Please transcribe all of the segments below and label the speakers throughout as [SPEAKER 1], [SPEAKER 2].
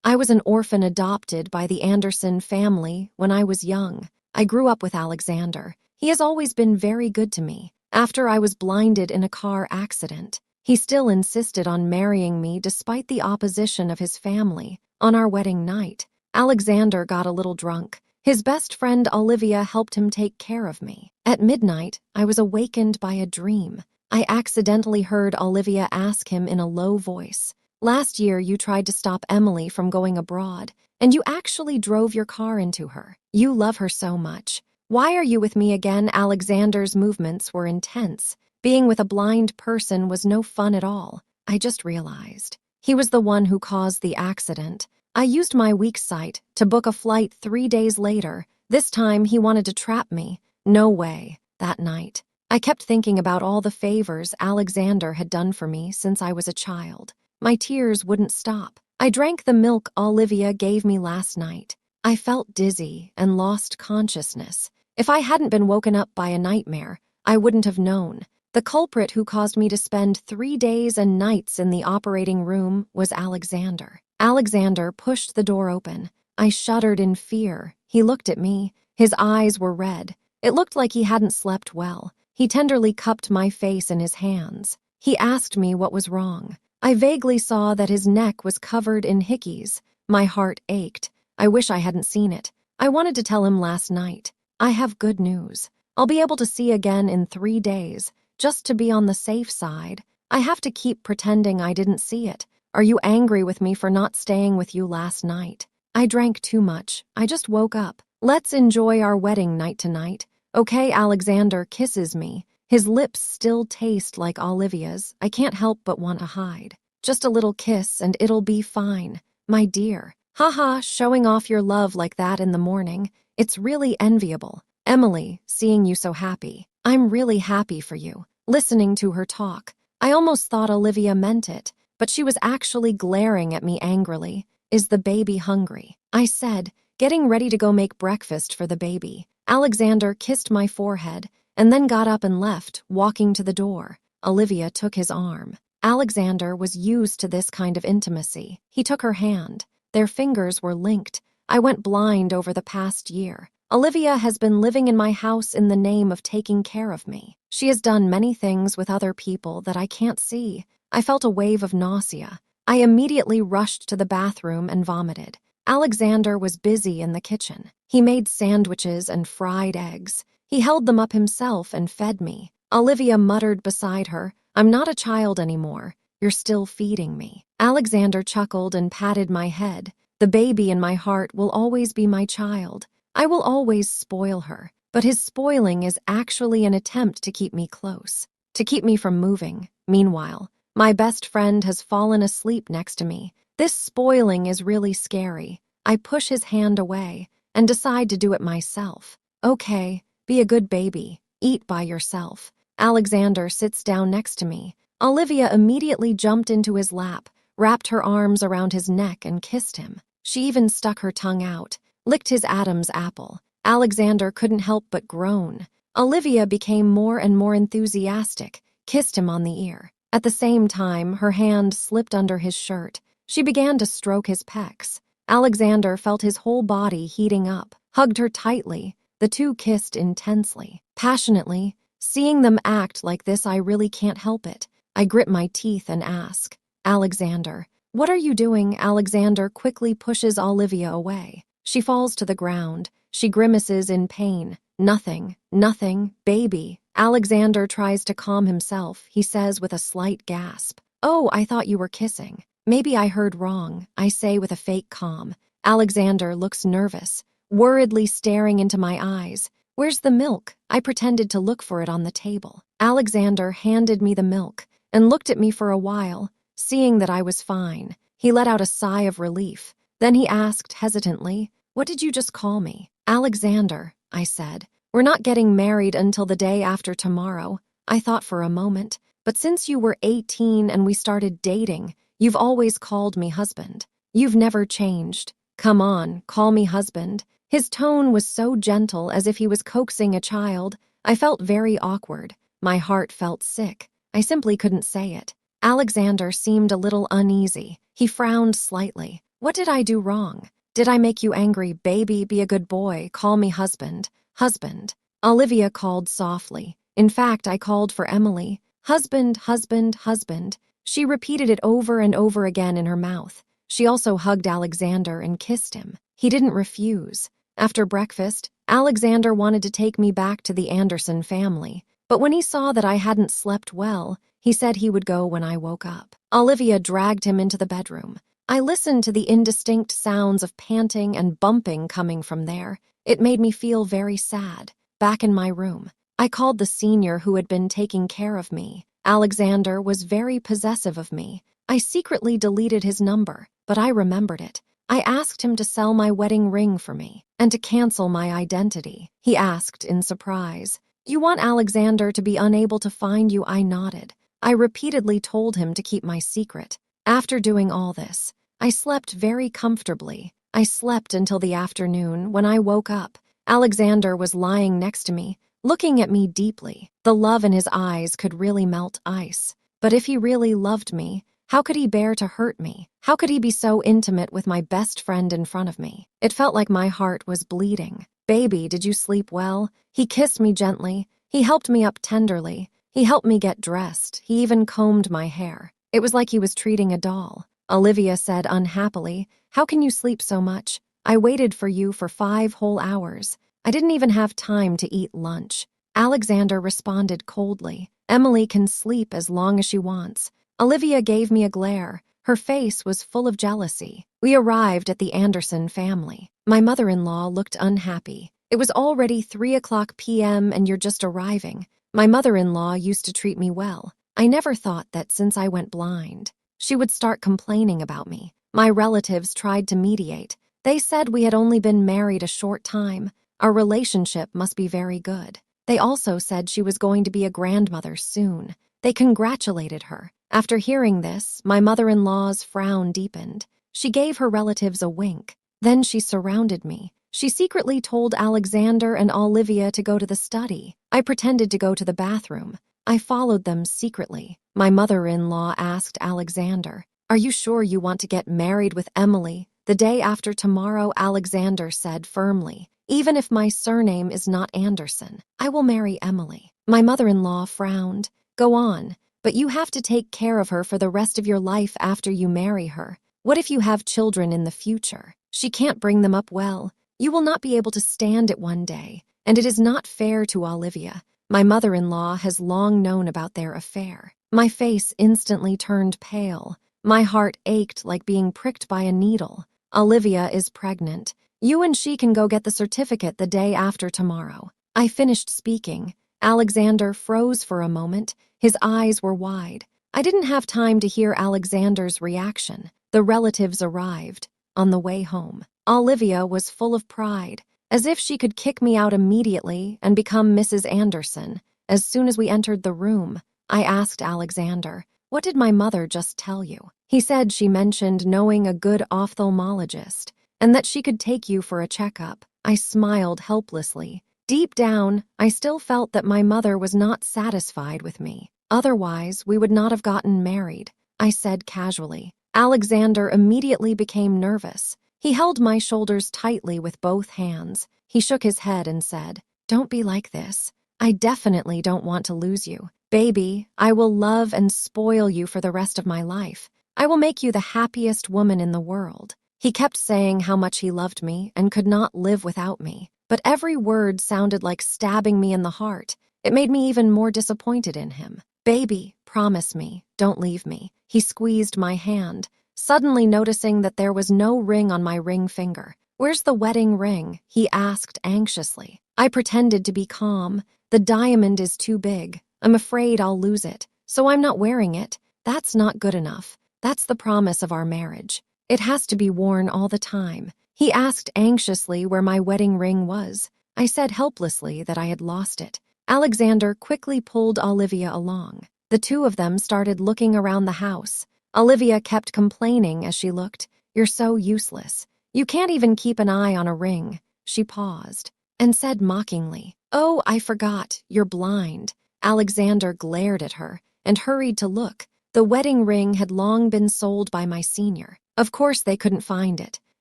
[SPEAKER 1] I was an orphan adopted by the Anderson family when I was young. I grew up with Alexander. He has always been very good to me. After I was blinded in a car accident, he still insisted on marrying me despite the opposition of his family. On our wedding night, Alexander got a little drunk. His best friend Olivia helped him take care of me. At midnight, I was awakened by a dream. I accidentally heard Olivia ask him in a low voice, "Last year you tried to stop Emily from going abroad, and you actually drove your car into her. You love her so much. Why are you with me again?" Alexander's movements were intense. Being with a blind person was no fun at all. I just realized. He was the one who caused the accident. I used my weak sight to book a flight 3 days later. This time he wanted to trap me. No way. That night, I kept thinking about all the favors Alexander had done for me since I was a child. My tears wouldn't stop. I drank the milk Olivia gave me last night. I felt dizzy and lost consciousness. If I hadn't been woken up by a nightmare, I wouldn't have known. The culprit who caused me to spend 3 days and nights in the operating room was Alexander. Alexander pushed the door open. I shuddered in fear. He looked at me. His eyes were red. It looked like he hadn't slept well. He tenderly cupped my face in his hands. He asked me what was wrong. I vaguely saw that his neck was covered in hickeys. My heart ached. I wish I hadn't seen it. I wanted to tell him last night. I have good news. I'll be able to see again in 3 days. Just to be on the safe side, I have to keep pretending I didn't see it. Are you angry with me for not staying with you last night? I drank too much. I just woke up. Let's enjoy our wedding night tonight. Okay, Alexander kisses me. His lips still taste like Olivia's. I can't help but want to hide. Just a little kiss and it'll be fine. My dear. Haha, showing off your love like that in the morning. It's really enviable. Emily, seeing you so happy. I'm really happy for you. Listening to her talk, I almost thought Olivia meant it, but she was actually glaring at me angrily. Is the baby hungry? I said, getting ready to go make breakfast for the baby. Alexander kissed my forehead and then got up and left, walking to the door. Olivia took his arm. Alexander was used to this kind of intimacy. He took her hand. Their fingers were linked. I went blind over the past year. Olivia has been living in my house in the name of taking care of me. She has done many things with other people that I can't see. I felt a wave of nausea. I immediately rushed to the bathroom and vomited. Alexander was busy in the kitchen. He made sandwiches and fried eggs. He held them up himself and fed me. Olivia muttered beside her, "I'm not a child anymore. You're still feeding me." Alexander chuckled and patted my head. The baby in my heart will always be my child. I will always spoil her, but his spoiling is actually an attempt to keep me close, to keep me from moving. Meanwhile, my best friend has fallen asleep next to me. This spoiling is really scary. I push his hand away and decide to do it myself. Okay, be a good baby. Eat by yourself. Alexander sits down next to me. Olivia immediately jumped into his lap, wrapped her arms around his neck and kissed him. She even stuck her tongue out, licked his Adam's apple. Alexander couldn't help but groan. Olivia became more and more enthusiastic, kissed him on the ear. At the same time, her hand slipped under his shirt. She began to stroke his pecs. Alexander felt his whole body heating up, hugged her tightly. The two kissed intensely, passionately. Seeing them act like this, I really can't help it. I grit my teeth and ask, "Alexander, what are you doing?" Alexander quickly pushes Olivia away. She falls to the ground. She grimaces in pain. Nothing, nothing, baby. Alexander tries to calm himself. He says with a slight gasp, "Oh, I thought you were kissing." "Maybe I heard wrong," I say with a fake calm. Alexander looks nervous, worriedly staring into my eyes. "Where's the milk?" I pretended to look for it on the table. Alexander handed me the milk and looked at me for a while. Seeing that I was fine, he let out a sigh of relief. Then he asked hesitantly, "What did you just call me?" "Alexander," I said. "We're not getting married until the day after tomorrow." I thought for a moment, "But since you were 18 and we started dating, you've always called me husband. You've never changed. Come on, call me husband." His tone was so gentle, as if he was coaxing a child. I felt very awkward. My heart felt sick. I simply couldn't say it. Alexander seemed a little uneasy. He frowned slightly. What did I do wrong? Did I make you angry? Baby, be a good boy. Call me husband. Husband. Olivia called softly. In fact, I called for Emily. Husband, husband, husband. She repeated it over and over again in her mouth. She also hugged Alexander and kissed him. He didn't refuse. After breakfast, Alexander wanted to take me back to the Anderson family. But when he saw that I hadn't slept well, he said he would go when I woke up. Olivia dragged him into the bedroom. I listened to the indistinct sounds of panting and bumping coming from there. It made me feel very sad. Back in my room, I called the senior who had been taking care of me. Alexander was very possessive of me. I secretly deleted his number, but I remembered it. I asked him to sell my wedding ring for me and to cancel my identity. He asked in surprise, "You want Alexander to be unable to find you?" I nodded. I repeatedly told him to keep my secret. After doing all this, I slept very comfortably. I slept until the afternoon. When I woke up, Alexander was lying next to me, looking at me deeply. The love in his eyes could really melt ice. But if he really loved me, how could he bear to hurt me? How could he be so intimate with my best friend in front of me? It felt like my heart was bleeding. "Baby, did you sleep well?" He kissed me gently. He helped me up tenderly. He helped me get dressed. He even combed my hair. It was like he was treating a doll. Olivia said unhappily, "How can you sleep so much? I waited for you for 5 whole hours. I didn't even have time to eat lunch." Alexander responded coldly, "Emily can sleep as long as she wants." Olivia gave me a glare. Her face was full of jealousy. We arrived at the Anderson family. My mother-in-law looked unhappy. "It was already 3:00 p.m. and you're just arriving." My mother-in-law used to treat me well. I never thought that since I went blind, she would start complaining about me. My relatives tried to mediate. They said we had only been married a short time. Our relationship must be very good. They also said she was going to be a grandmother soon. They congratulated her. After hearing this, my mother-in-law's frown deepened. She gave her relatives a wink. Then she surrounded me. She secretly told Alexander and Olivia to go to the study. I pretended to go to the bathroom. I followed them secretly. My mother-in-law asked Alexander, "Are you sure you want to get married with Emily the day after tomorrow?" Alexander said firmly, "Even if my surname is not Anderson, I will marry Emily." My mother-in-law frowned. "Go on, but you have to take care of her for the rest of your life after you marry her. What if you have children in the future? She can't bring them up well. You will not be able to stand it one day, and it is not fair to Olivia." My mother-in-law has long known about their affair. My face instantly turned pale. My heart ached like being pricked by a needle. "Olivia is pregnant. You and she can go get the certificate the day after tomorrow." I finished speaking. Alexander froze for a moment. His eyes were wide. I didn't have time to hear Alexander's reaction. The relatives arrived. On the way home, Olivia was full of pride, as if she could kick me out immediately and become Mrs. Anderson. As soon as we entered the room, I asked Alexander, "What did my mother just tell you?" He said she mentioned knowing a good ophthalmologist and that she could take you for a checkup. I smiled helplessly. Deep down, I still felt that my mother was not satisfied with me. Otherwise, we would not have gotten married, I said casually. Alexander immediately became nervous. He held my shoulders tightly with both hands. He shook his head and said, "Don't be like this. I definitely don't want to lose you. Baby, I will love and spoil you for the rest of my life. I will make you the happiest woman in the world." He kept saying how much he loved me and could not live without me, but every word sounded like stabbing me in the heart. It made me even more disappointed in him. "Baby, promise me, don't leave me." He squeezed my hand, suddenly noticing that there was no ring on my ring finger. "Where's the wedding ring?" he asked anxiously. I pretended to be calm. "The diamond is too big. I'm afraid I'll lose it, so I'm not wearing it. That's not good enough. That's the promise of our marriage. It has to be worn all the time." He asked anxiously where my wedding ring was. I said helplessly that I had lost it. Alexander quickly pulled Olivia along. The two of them started looking around the house. Olivia kept complaining as she looked, "You're so useless. You can't even keep an eye on a ring." She paused and said mockingly, "Oh, I forgot, you're blind." Alexander glared at her and hurried to look. The wedding ring had long been sold by my senior. Of course they couldn't find it.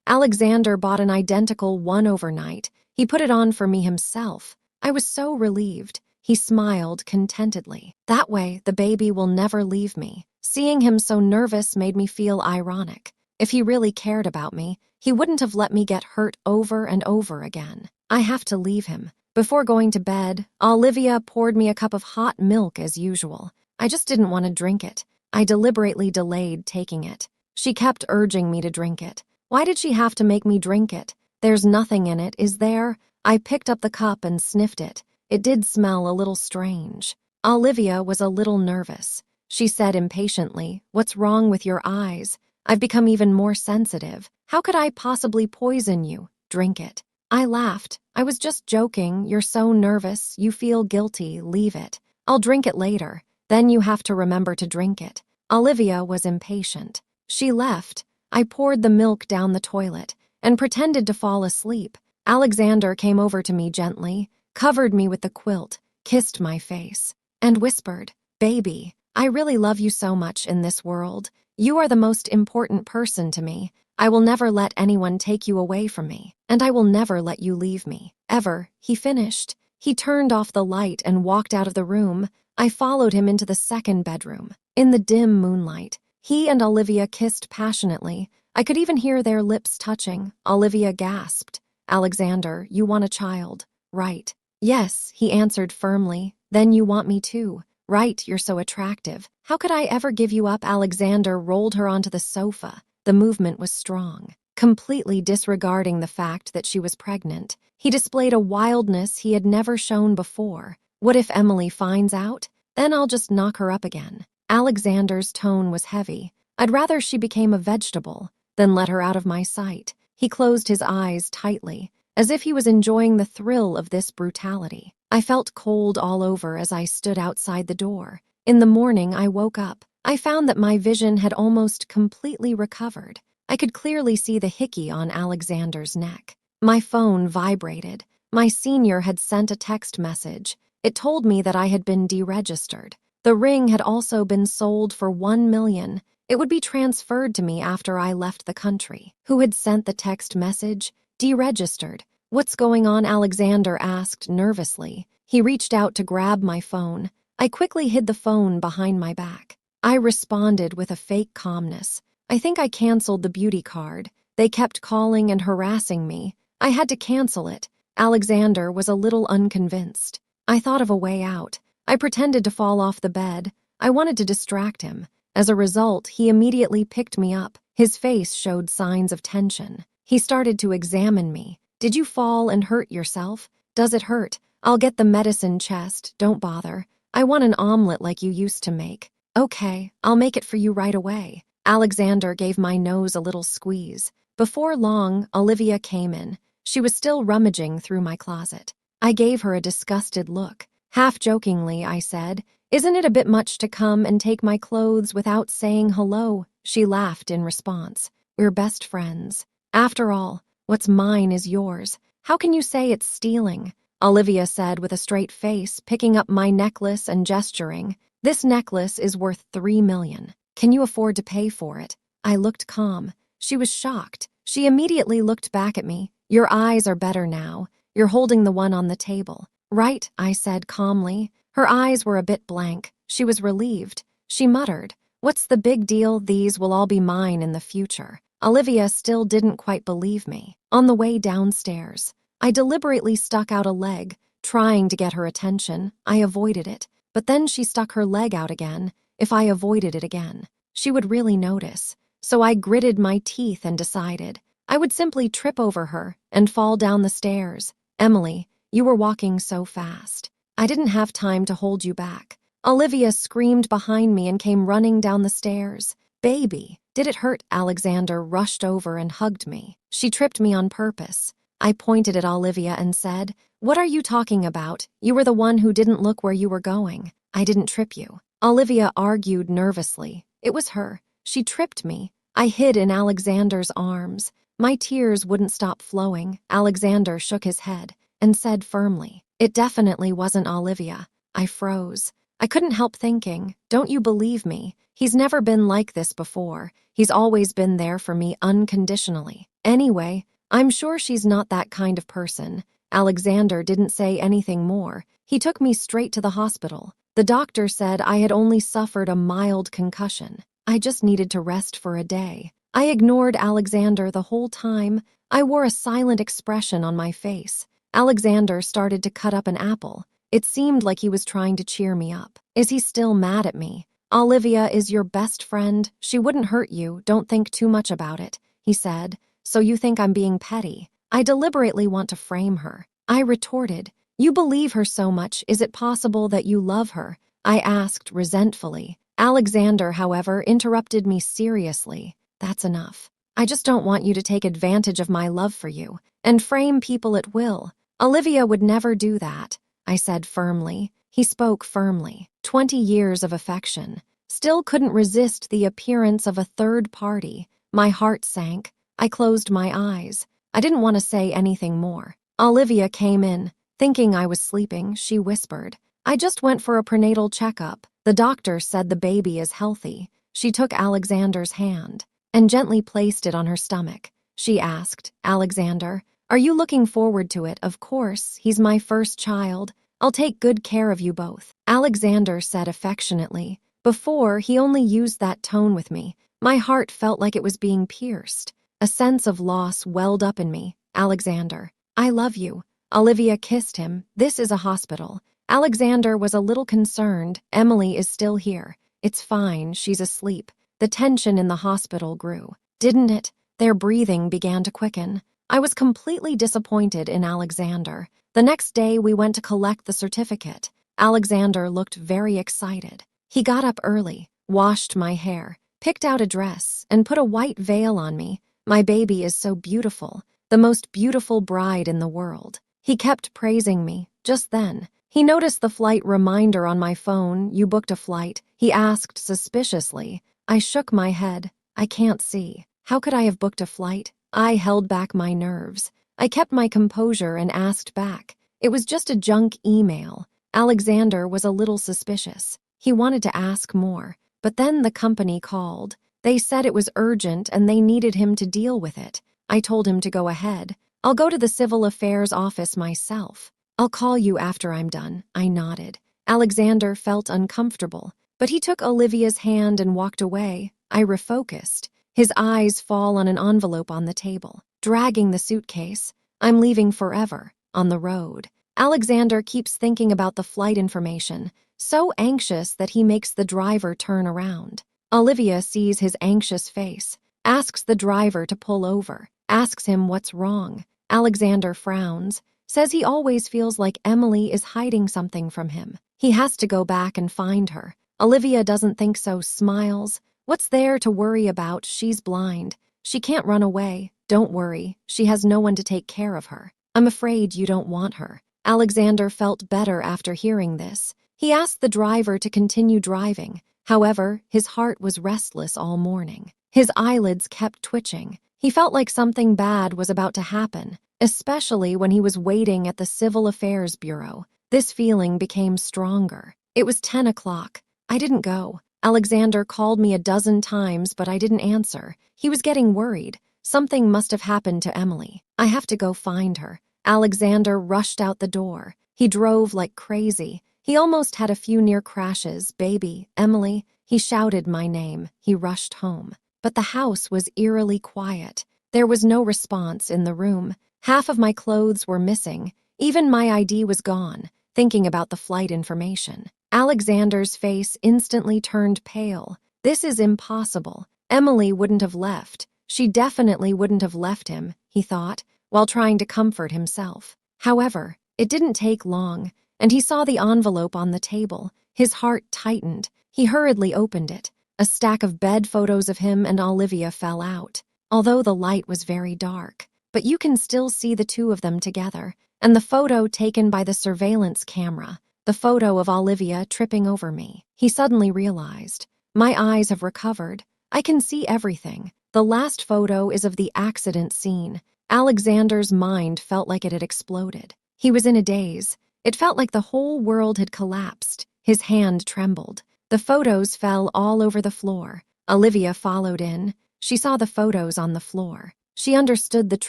[SPEAKER 1] Alexander bought an identical one overnight. He put it on for me himself. I was so relieved. He smiled contentedly. That way, the baby will never leave me. Seeing him so nervous made me feel ironic. If he really cared about me, he wouldn't have let me get hurt over and over again. I have to leave him. Before going to bed, Olivia poured me a cup of hot milk as usual. I just didn't want to drink it. I deliberately delayed taking it. She kept urging me to drink it. Why did she have to make me drink it? There's nothing in it, is there? I picked up the cup and sniffed it. It did smell a little strange. Olivia was a little nervous. She said impatiently, "What's wrong with your eyes? I've become even more sensitive. How could I possibly poison you? Drink it." I laughed. "I was just joking. You're so nervous. You feel guilty. Leave it. I'll drink it later. Then you have to remember to drink it." Olivia was impatient. She left. I poured the milk down the toilet and pretended to fall asleep. Alexander came over to me gently, covered me with the quilt, kissed my face, and whispered, "Baby, I really love you so much in this world. You are the most important person to me. I will never let anyone take you away from me, and I will never let you leave me, ever." He finished. He turned off the light and walked out of the room. I followed him into the second bedroom. In the dim moonlight, he and Olivia kissed passionately. I could even hear their lips touching. Olivia gasped, "Alexander, you want a child, right?" "Yes," he answered firmly. "Then you want me too. Right, you're so attractive. How could I ever give you up?" Alexander rolled her onto the sofa. The movement was strong. Completely disregarding the fact that she was pregnant, he displayed a wildness he had never shown before. "What if Emily finds out? Then I'll just knock her up again." Alexander's tone was heavy. "I'd rather she became a vegetable than let her out of my sight." He closed his eyes tightly, as if he was enjoying the thrill of this brutality. I felt cold all over as I stood outside the door. In the morning, I woke up. I found that my vision had almost completely recovered. I could clearly see the hickey on Alexander's neck. My phone vibrated. My senior had sent a text message. It told me that I had been deregistered. The ring had also been sold for $1 million. It would be transferred to me after I left the country. Who had sent the text message? Deregistered. "What's going on?" Alexander asked nervously. He reached out to grab my phone. I quickly hid the phone behind my back. I responded with a fake calmness. "I think I canceled the beauty card. They kept calling and harassing me. I had to cancel it." Alexander was a little unconvinced. I thought of a way out. I pretended to fall off the bed. I wanted to distract him. As a result, he immediately picked me up. His face showed signs of tension. He started to examine me. "Did you fall and hurt yourself? Does it hurt? I'll get the medicine chest. Don't bother. I want an omelet like you used to make." "Okay, I'll make it for you right away." Alexander gave my nose a little squeeze. Before long, Olivia came in. She was still rummaging through my closet. I gave her a disgusted look. Half jokingly, I said, "Isn't it a bit much to come and take my clothes without saying hello?" She laughed in response. "We're best friends. After all, what's mine is yours. How can you say it's stealing?" Olivia said with a straight face, picking up my necklace and gesturing. "This necklace is worth $3 million. Can you afford to pay for it?" I looked calm. She was shocked. She immediately looked back at me. "Your eyes are better now. You're holding the one on the table." "Right," I said calmly. Her eyes were a bit blank. She was relieved. She muttered, "What's the big deal? These will all be mine in the future." Olivia still didn't quite believe me. On the way downstairs, I deliberately stuck out a leg, trying to get her attention. I avoided it, but then she stuck her leg out again. If I avoided it again, she would really notice. So I gritted my teeth and decided I would simply trip over her and fall down the stairs. "Emily, you were walking so fast. I didn't have time to hold you back." Olivia screamed behind me and came running down the stairs. "Baby, did it hurt?" Alexander rushed over and hugged me. "She tripped me on purpose." I pointed at Olivia and said, "What are you talking about? You were the one who didn't look where you were going. I didn't trip you." Olivia argued nervously. "It was her. She tripped me." I hid in Alexander's arms. My tears wouldn't stop flowing. Alexander shook his head and said firmly, "It definitely wasn't Olivia." I froze. I couldn't help thinking, don't you believe me? He's never been like this before. He's always been there for me unconditionally. Anyway, I'm sure she's not that kind of person. Alexander didn't say anything more. He took me straight to the hospital. The doctor said I had only suffered a mild concussion. I just needed to rest for a day. I ignored Alexander the whole time. I wore a silent expression on my face. Alexander started to cut up an apple. It seemed like he was trying to cheer me up. Is he still mad at me? Olivia is your best friend. She wouldn't hurt you. Don't think too much about it, he said. So you think I'm being petty? I deliberately want to frame her. I retorted. You believe her so much. Is it possible that you love her? I asked resentfully. Alexander, however, interrupted me seriously. That's enough. I just don't want you to take advantage of my love for you and frame people at will. Olivia would never do that, I said firmly. He spoke firmly. 20 years of affection. Still couldn't resist the appearance of a third party. My heart sank. I closed my eyes. I didn't want to say anything more. Olivia came in. Thinking I was sleeping, she whispered, I just went for a prenatal checkup. The doctor said the baby is healthy. She took Alexander's hand and gently placed it on her stomach. She asked, Alexander, are you looking forward to it? Of course, he's my first child. I'll take good care of you both. Alexander said affectionately. Before, he only used that tone with me. My heart felt like it was being pierced. A sense of loss welled up in me. Alexander, I love you. Olivia kissed him. This is a hospital. Alexander was a little concerned. Emily is still here. It's fine, she's asleep. The tension in the hospital grew. Didn't it? Their breathing began to quicken. I was completely disappointed in Alexander. The next day, we went to collect the certificate. Alexander looked very excited. He got up early, washed my hair, picked out a dress, and put a white veil on me. My baby is so beautiful, the most beautiful bride in the world. He kept praising me. Just then, he noticed the flight reminder on my phone. You booked a flight, he asked suspiciously. I shook my head. I can't see. How could I have booked a flight? I held back my nerves. I kept my composure and asked back. It was just a junk email. Alexander was a little suspicious. He wanted to ask more, but then the company called. They said it was urgent and they needed him to deal with it. I told him to go ahead. I'll go to the civil affairs office myself. I'll call you after I'm done. I nodded. Alexander felt uncomfortable, but he took Olivia's hand and walked away. I refocused. His eyes fall on an envelope on the table. Dragging the suitcase. I'm leaving forever. On the road. Alexander keeps thinking about the flight information, so anxious that he makes the driver turn around. Olivia sees his anxious face, asks the driver to pull over, asks him what's wrong. Alexander frowns, says he always feels like Emily is hiding something from him. He has to go back and find her. Olivia doesn't think so, smiles. What's there to worry about? She's blind. She can't run away. Don't worry, she has no one to take care of her. I'm afraid you don't want her. Alexander felt better after hearing this. He asked the driver to continue driving. However, his heart was restless all morning. His eyelids kept twitching. He felt like something bad was about to happen, especially when he was waiting at the Civil Affairs Bureau. This feeling became stronger. It was 10 o'clock. I didn't go. Alexander called me a dozen times, but I didn't answer. He was getting worried. Something must have happened to Emily. I have to go find her. Alexander rushed out the door. He drove like crazy. He almost had a few near crashes. Baby, Emily. He shouted my name. He rushed home. But the house was eerily quiet. There was no response in the room. Half of my clothes were missing. Even my ID was gone. Thinking about the flight information, Alexander's face instantly turned pale. This is impossible. Emily wouldn't have left. She definitely wouldn't have left him, he thought, while trying to comfort himself. However, it didn't take long, and he saw the envelope on the table. His heart tightened. He hurriedly opened it. A stack of bed photos of him and Olivia fell out, although the light was very dark. But you can still see the two of them together, and the photo taken by the surveillance camera, the photo of Olivia tripping over me. He suddenly realized, my eyes have recovered. I can see everything. The last photo is of the accident scene. Alexander's mind felt like it had exploded. He was in a daze. It felt like the whole world had collapsed. His hand trembled. The photos fell all over the floor. Olivia followed in. She saw the photos on the floor. She understood the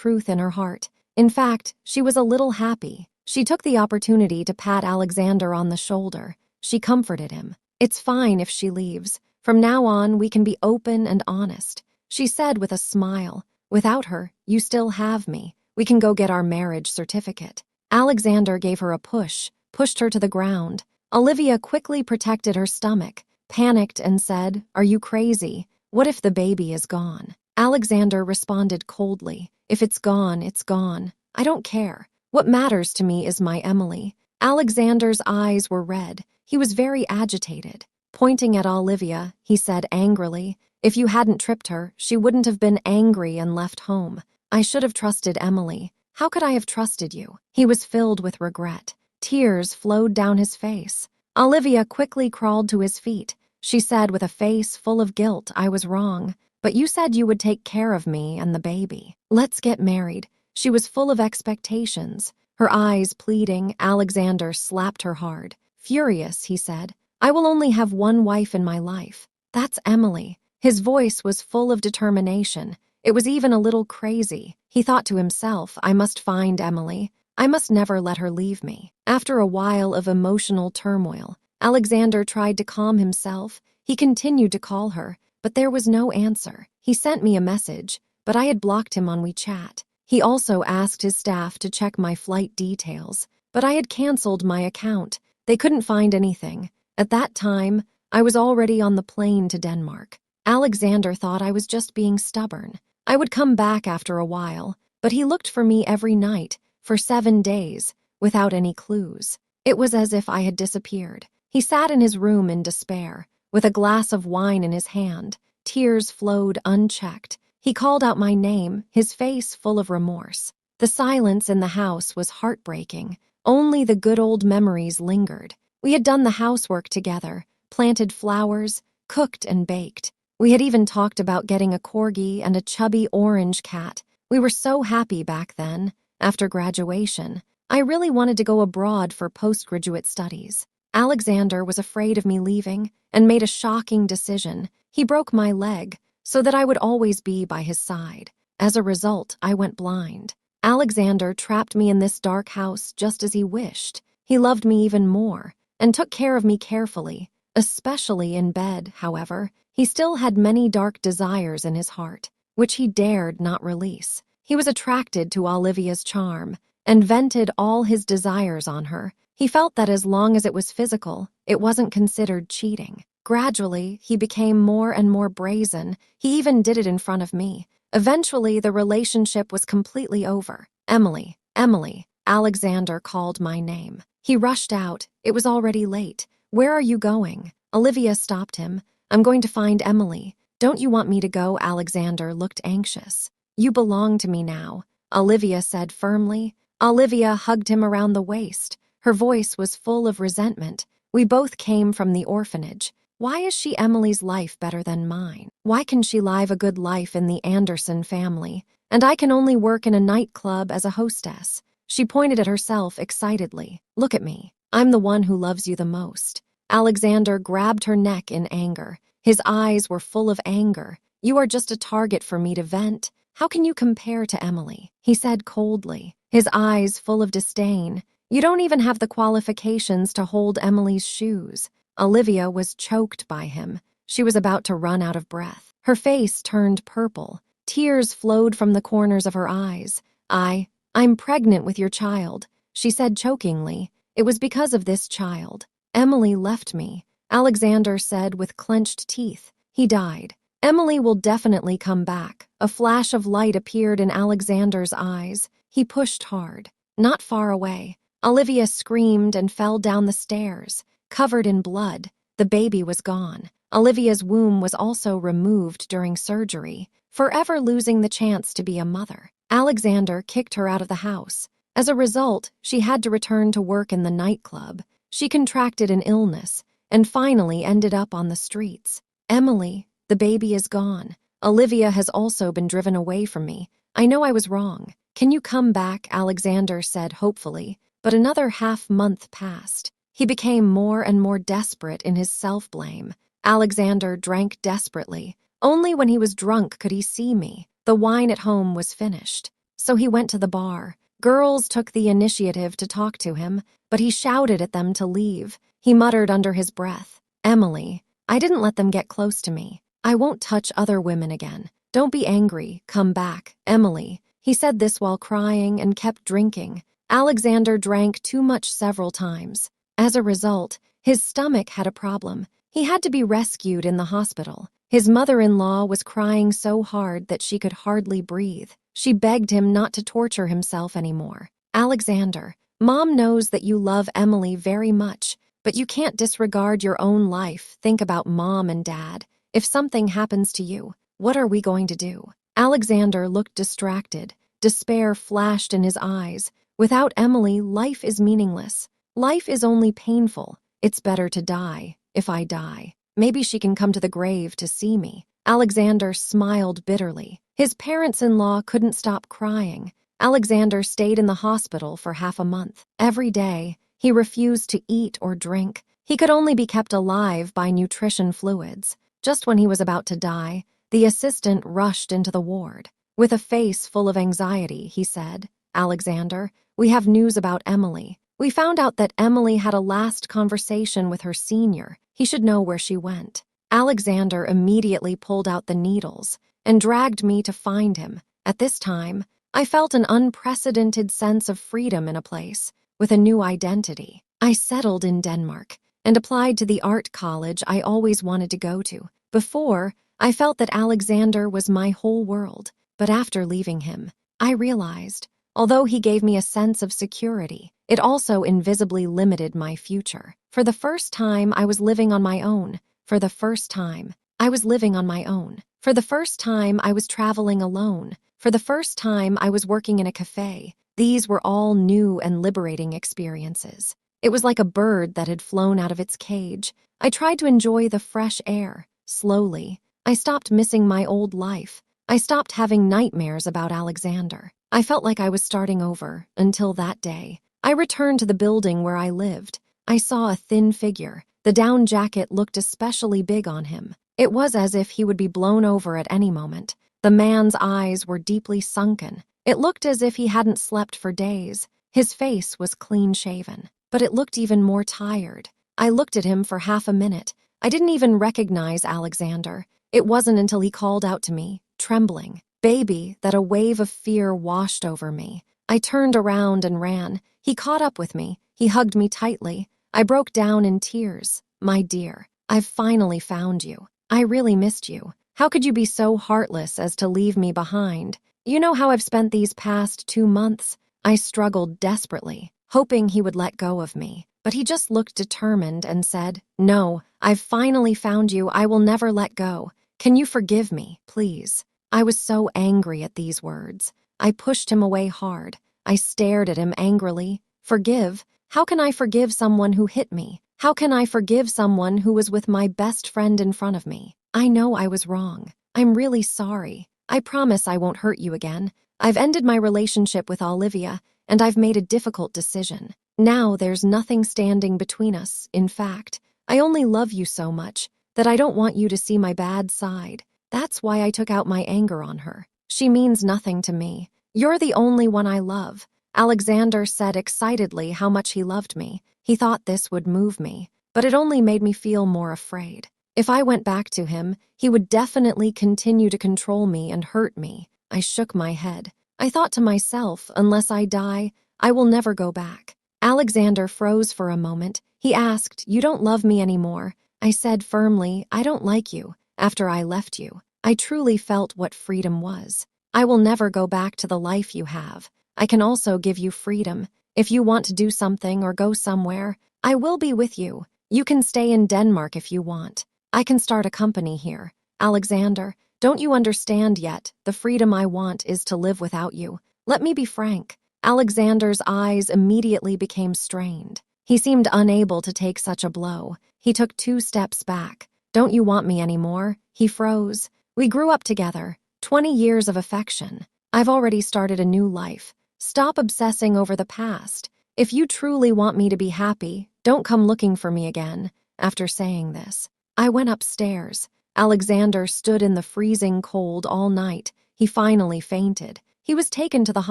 [SPEAKER 1] truth in her heart. In fact, she was a little happy. She took the opportunity to pat Alexander on the shoulder. She comforted him. "It's fine if she leaves. From now on, we can be open and honest," she said with a smile. "Without her, you still have me. We can go get our marriage certificate." Alexander gave her a push, pushed her to the ground. Olivia quickly protected her stomach, panicked and said, "Are you crazy? What if the baby is gone?" Alexander responded coldly, "If it's gone, it's gone. I don't care. What matters to me is my Emily." Alexander's eyes were red. He was very agitated. Pointing at Olivia, he said angrily, "If you hadn't tripped her, she wouldn't have been angry and left home. I should have trusted Emily. How could I have trusted you?" He was filled with regret. Tears flowed down his face. Olivia quickly crawled to his feet. She said with a face full of guilt, "I was wrong, but you said you would take care of me and the baby. Let's get married." She was full of expectations. Her eyes pleading, Alexander slapped her hard. Furious, he said, "I will only have one wife in my life. That's Emily." His voice was full of determination. It was even a little crazy. He thought to himself, "I must find Emily. I must never let her leave me." After a while of emotional turmoil, Alexander tried to calm himself. He continued to call her, but there was no answer. He sent me a message, but I had blocked him on WeChat. He also asked his staff to check my flight details, but I had canceled my account. They couldn't find anything. At that time, I was already on the plane to Denmark. Alexander thought I was just being stubborn. I would come back after a while, but he looked for me every night, for 7 days, without any clues. It was as if I had disappeared. He sat in his room in despair, with a glass of wine in his hand. Tears flowed unchecked. He called out my name, his face full of remorse. The silence in the house was heartbreaking. Only the good old memories lingered. We had done the housework together, planted flowers, cooked and baked. We had even talked about getting a corgi and a chubby orange cat. We were so happy back then. After graduation, I really wanted to go abroad for postgraduate studies. Alexander was afraid of me leaving and made a shocking decision. He broke my leg so that I would always be by his side. As a result, I went blind. Alexander trapped me in this dark house just as he wished. He loved me even more and took care of me carefully, especially in bed, however. He still had many dark desires in his heart, which he dared not release. He was attracted to Olivia's charm and vented all his desires on her. He felt that as long as it was physical, it wasn't considered cheating. Gradually, he became more and more brazen. He even did it in front of me. Eventually, the relationship was completely over. "Emily, Emily," Alexander called my name. He rushed out. It was already late. "Where are you going?" Olivia stopped him. "I'm going to find Emily. Don't you want me to go?" Alexander looked anxious. "You belong to me now," Olivia said firmly. Olivia hugged him around the waist. Her voice was full of resentment. "We both came from the orphanage. Why is she Emily's life better than mine? Why can she live a good life in the Anderson family, and I can only work in a nightclub as a hostess?" She pointed at herself excitedly. "Look at me. I'm the one who loves you the most." Alexander grabbed her neck in anger. His eyes were full of anger. "You are just a target for me to vent. How can you compare to Emily?" he said coldly, his eyes full of disdain. "You don't even have the qualifications to hold Emily's shoes." Olivia was choked by him. She was about to run out of breath. Her face turned purple. Tears flowed from the corners of her eyes. I'm pregnant with your child," she said chokingly. "It was because of this child. Emily left me," Alexander said with clenched teeth. "He died. Emily will definitely come back." A flash of light appeared in Alexander's eyes. He pushed hard. Not far away, Olivia screamed and fell down the stairs, covered in blood. The baby was gone. Olivia's womb was also removed during surgery, forever losing the chance to be a mother. Alexander kicked her out of the house. As a result, she had to return to work in the nightclub. She contracted an illness and finally ended up on the streets. "Emily, the baby is gone. Olivia has also been driven away from me. I know I was wrong. Can you come back?" Alexander said hopefully, but another half-month passed. He became more and more desperate in his self-blame. Alexander drank desperately. Only when he was drunk could he see me. The wine at home was finished. So he went to the bar. Girls took the initiative to talk to him, but he shouted at them to leave. He muttered under his breath, "Emily, I didn't let them get close to me. I won't touch other women again. Don't be angry. Come back, Emily." He said this while crying and kept drinking. Alexander drank too much several times. As a result, his stomach had a problem. He had to be rescued in the hospital. His mother-in-law was crying so hard that she could hardly breathe. She begged him not to torture himself anymore. "Alexander, Mom knows that you love Emily very much, but you can't disregard your own life. Think about Mom and Dad. If something happens to you, what are we going to do?" Alexander looked distracted. Despair flashed in his eyes. Without Emily, life is meaningless. Life is only painful. It's better to die. If I die, maybe she can come to the grave to see me. Alexander smiled bitterly. His parents-in-law couldn't stop crying. Alexander stayed in the hospital for half a month. Every day, he refused to eat or drink. He could only be kept alive by nutrition fluids. Just when he was about to die, the assistant rushed into the ward. With a face full of anxiety, he said, "Alexander, we have news about Emily. We found out that Emily had a last conversation with her senior. He should know where she went." Alexander immediately pulled out the needles and dragged me to find him. At this time, I felt an unprecedented sense of freedom in a place with a new identity. I settled in Denmark and applied to the art college I always wanted to go to. Before, I felt that Alexander was my whole world, but after leaving him, I realized, although he gave me a sense of security, it also invisibly limited my future. For the first time, I was living on my own. For the first time, I was living on my own. For the first time, I was traveling alone. For the first time, I was working in a cafe. These were all new and liberating experiences. It was like a bird that had flown out of its cage. I tried to enjoy the fresh air. Slowly, I stopped missing my old life. I stopped having nightmares about Alexander. I felt like I was starting over, until that day. I returned to the building where I lived. I saw a thin figure. The down jacket looked especially big on him. It was as if he would be blown over at any moment. The man's eyes were deeply sunken. It looked as if he hadn't slept for days. His face was clean-shaven, but it looked even more tired. I looked at him for half a minute. I didn't even recognize Alexander. It wasn't until he called out to me, trembling, "Baby," that a wave of fear washed over me. I turned around and ran. He caught up with me. He hugged me tightly. I broke down in tears. "My dear, I've finally found you. I really missed you. How could you be so heartless as to leave me behind? You know how I've spent these past 2 months?" I struggled desperately, hoping he would let go of me. But he just looked determined and said, "No, I've finally found you. I will never let go. Can you forgive me, please?" I was so angry at these words. I pushed him away hard. I stared at him angrily. "Forgive? How can I forgive someone who hit me? How can I forgive someone who was with my best friend in front of me? I know I was wrong. I'm really sorry. I promise I won't hurt you again. I've ended my relationship with Olivia, and I've made a difficult decision. Now there's nothing standing between us. In fact, I only love you so much that I don't want you to see my bad side. That's why I took out my anger on her. She means nothing to me. You're the only one I love." Alexander said excitedly how much he loved me. He thought this would move me, but it only made me feel more afraid. If I went back to him, he would definitely continue to control me and hurt me. I shook my head. I thought to myself, unless I die, I will never go back. Alexander froze for a moment. He asked, "You don't love me anymore?" I said firmly, "I don't like you. After I left you, I truly felt what freedom was. I will never go back to the life you have. I can also give you freedom. If you want to do something or go somewhere, I will be with you. You can stay in Denmark if you want. I can start a company here. Alexander, don't you understand yet? The freedom I want is to live without you. Let me be frank." Alexander's eyes immediately became strained. He seemed unable to take such a blow. He took 2 steps back. "Don't you want me anymore?" He froze. "We grew up together. 20 years of affection. I've already started a new life. Stop obsessing over the past. If you truly want me to be happy, don't come looking for me again." After saying this, I went upstairs. Alexander stood in the freezing cold all night. He finally fainted. He was taken to the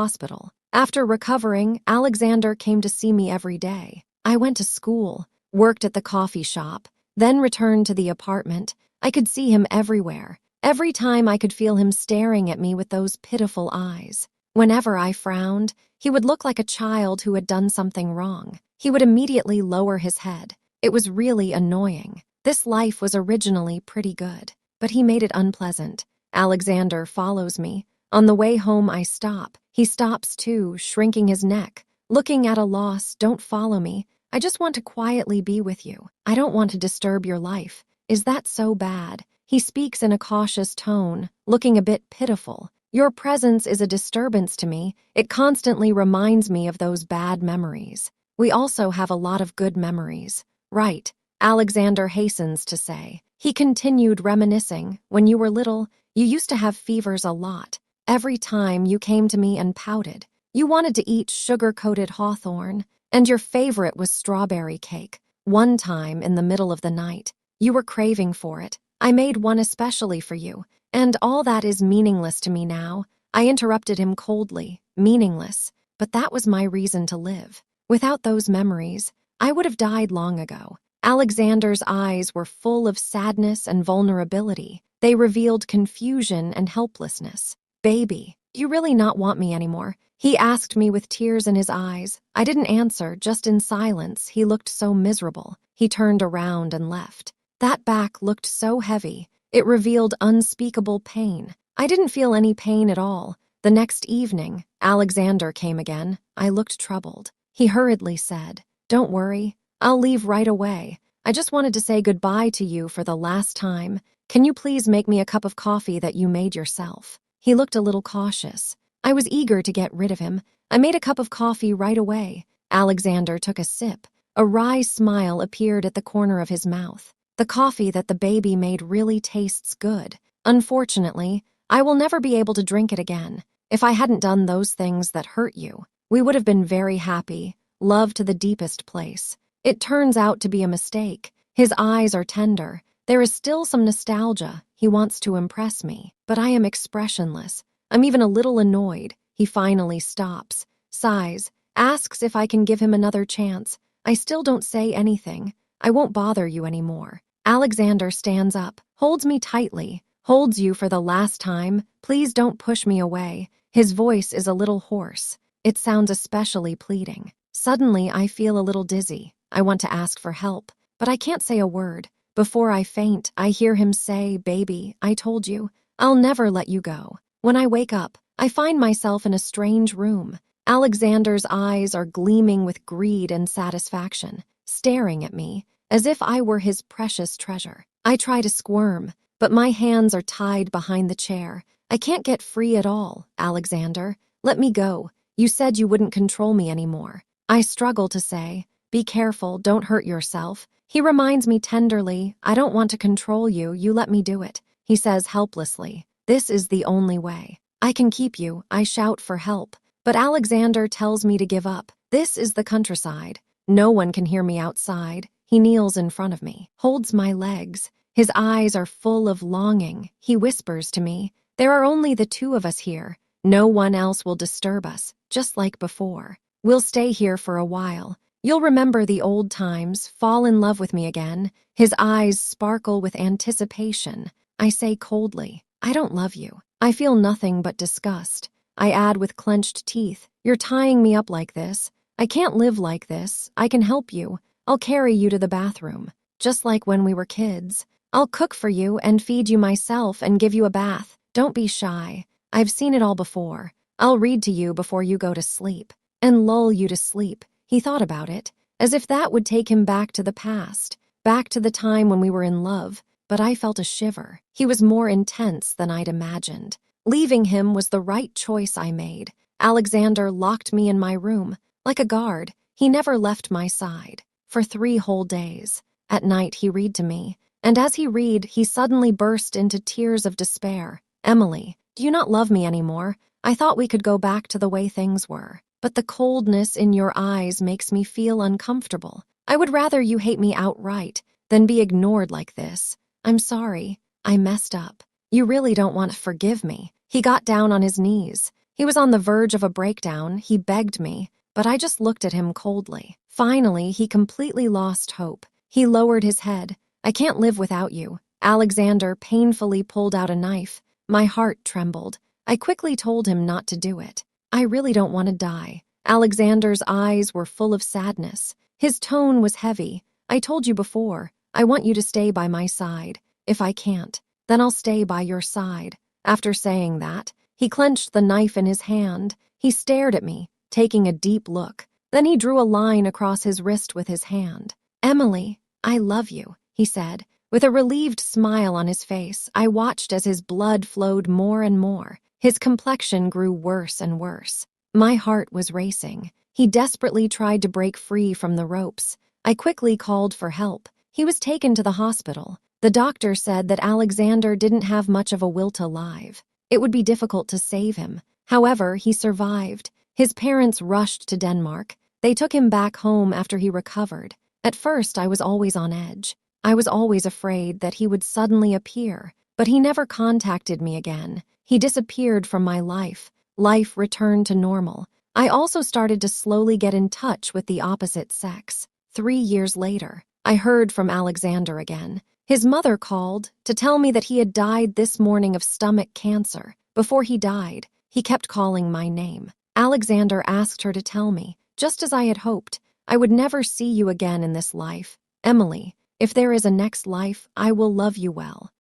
[SPEAKER 1] hospital. After recovering, Alexander came to see me every day. I went to school, worked at the coffee shop, then returned to the apartment. I could see him everywhere. Every time I could feel him staring at me with those pitiful eyes. Whenever I frowned, he would look like a child who had done something wrong. He would immediately lower his head. It was really annoying. This life was originally pretty good, but he made it unpleasant. Alexander follows me. On the way home, I stop. He stops too, shrinking his neck, looking at a loss. "Don't follow me. I just want to quietly be with you. I don't want to disturb your life. Is that so bad?" He speaks in a cautious tone, looking a bit pitiful. "Your presence is a disturbance to me. It constantly reminds me of those bad memories. We also have a lot of good memories." "Right," Alexander hastens to say. He continued reminiscing. "When you were little, you used to have fevers a lot. Every time you came to me and pouted. You wanted to eat sugar-coated hawthorn, and your favorite was strawberry cake. One time, in the middle of the night, you were craving for it. I made one especially for you, and all that is meaningless to me now." I interrupted him coldly. "Meaningless? But that was my reason to live. Without those memories, I would have died long ago." Alexander's eyes were full of sadness and vulnerability. They revealed confusion and helplessness. "Baby, do you really not want me anymore?" He asked me with tears in his eyes. I didn't answer, just in silence. He looked so miserable. He turned around and left. That back looked so heavy. It revealed unspeakable pain. I didn't feel any pain at all. The next evening, Alexander came again. I looked troubled. He hurriedly said, "Don't worry. I'll leave right away. I just wanted to say goodbye to you for the last time. Can you please make me a cup of coffee that you made yourself?" He looked a little cautious. I was eager to get rid of him. I made a cup of coffee right away. Alexander took a sip. A wry smile appeared at the corner of his mouth. "The coffee that the baby made really tastes good. Unfortunately, I will never be able to drink it again. If I hadn't done those things that hurt you, we would have been very happy. Love to the deepest place. It turns out to be a mistake." His eyes are tender. There is still some nostalgia. He wants to impress me, but I am expressionless. I'm even a little annoyed. He finally stops, sighs, asks if I can give him another chance. I still don't say anything. "I won't bother you anymore." Alexander stands up, holds me tightly, "Holds you for the last time. Please don't push me away." His voice is a little hoarse. It sounds especially pleading. Suddenly, I feel a little dizzy. I want to ask for help, but I can't say a word. Before I faint, I hear him say, "Baby, I told you. I'll never let you go." When I wake up, I find myself in a strange room. Alexander's eyes are gleaming with greed and satisfaction, staring at me as if I were his precious treasure. I try to squirm, but my hands are tied behind the chair. "I can't get free at all, Alexander. Let me go. You said you wouldn't control me anymore." I struggle to say, "Be careful, don't hurt yourself." He reminds me tenderly, "I don't want to control you, you let me do it." He says helplessly, "This is the only way. I can keep you." I shout for help, but Alexander tells me to give up. This is the countryside. No one can hear me outside. He kneels in front of me, holds my legs. His eyes are full of longing. He whispers to me, "There are only the two of us here. No one else will disturb us, just like before. We'll stay here for a while. You'll remember the old times, fall in love with me again." His eyes sparkle with anticipation. I say coldly, "I don't love you. I feel nothing but disgust." I add with clenched teeth, "You're tying me up like this. I can't live like this. I can help you. I'll carry you to the bathroom, just like when we were kids. I'll cook for you and feed you myself and give you a bath. Don't be shy. I've seen it all before. I'll read to you before you go to sleep and lull you to sleep." He thought about it, as if that would take him back to the past, back to the time when we were in love, but I felt a shiver. He was more intense than I'd imagined. Leaving him was the right choice I made. Alexander locked me in my room, like a guard. He never left my side, for 3 whole days. At night he read to me, and as he read, he suddenly burst into tears of despair. "Emily, do you not love me anymore? I thought we could go back to the way things were, but the coldness in your eyes makes me feel uncomfortable. I would rather you hate me outright than be ignored like this. I'm sorry. I messed up. You really don't want to forgive me." He got down on his knees. He was on the verge of a breakdown. He begged me, but I just looked at him coldly. Finally, he completely lost hope. He lowered his head. "I can't live without you." Alexander painfully pulled out a knife. My heart trembled. I quickly told him not to do it. "I really don't want to die." Alexander's eyes were full of sadness. His tone was heavy. "I told you before, I want you to stay by my side. If I can't, then I'll stay by your side." After saying that, he clenched the knife in his hand. He stared at me, taking a deep look. Then he drew a line across his wrist with his hand. "Emily, I love you," he said. With a relieved smile on his face, I watched as his blood flowed more and more. His complexion grew worse and worse. My heart was racing. He desperately tried to break free from the ropes. I quickly called for help. He was taken to the hospital. The doctor said that Alexander didn't have much of a will to live. It would be difficult to save him. However, he survived. His parents rushed to Denmark. They took him back home after he recovered. At first, I was always on edge. I was always afraid that he would suddenly appear, but he never contacted me again. He disappeared from my life. Life returned to normal. I also started to slowly get in touch with the opposite sex. 3 years later, I heard from Alexander again. His mother called to tell me that he had died this morning of stomach cancer. Before he died, he kept calling my name. Alexander asked her to tell me, just as I had hoped, "I would never see you again in this life. Emily, if there is a next life, I will love you well."